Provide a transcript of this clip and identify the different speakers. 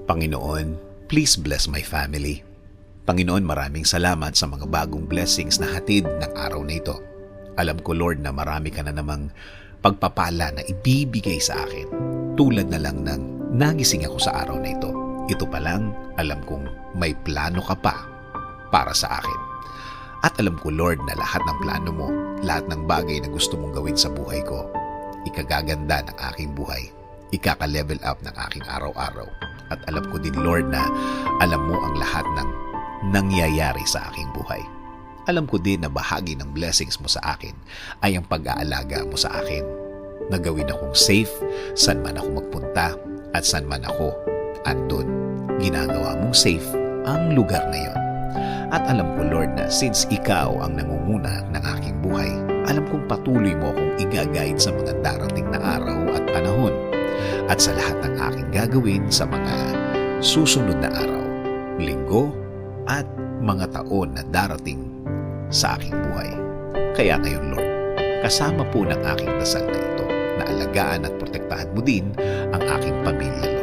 Speaker 1: Panginoon, please bless my family. Panginoon, maraming salamat sa mga bagong blessings na hatid ng araw na ito. Alam ko, Lord, na marami ka na namang pagpapala na ibibigay sa akin. Tulad na lang ng nagising ako sa araw na ito. Ito pa lang, alam kong may plano ka pa para sa akin. At alam ko, Lord, na lahat ng plano mo, lahat ng bagay na gusto mong gawin sa buhay ko, ikagaganda ng aking buhay. Ikaka-level up ng aking araw-araw. At alam ko din, Lord, na alam mo ang lahat ng nangyayari sa aking buhay. Alam ko din na bahagi ng blessings mo sa akin ay ang pag-aalaga mo sa akin. Nagawin akong safe, saan man ako magpunta at saan man ako andun. Ginagawa mong safe ang lugar na yon. At alam ko, Lord, na since ikaw ang nangunguna ng aking buhay, alam kong patuloy mo akong i-guide sa mga darating na araw at panahon at sa lahat ng aking gagawin sa mga susunod na araw, linggo, at mga taon na darating sa aking buhay. Kaya ngayon, Lord, kasama po ng aking dasal na ito na alagaan at protektahan mo din ang aking pamilya,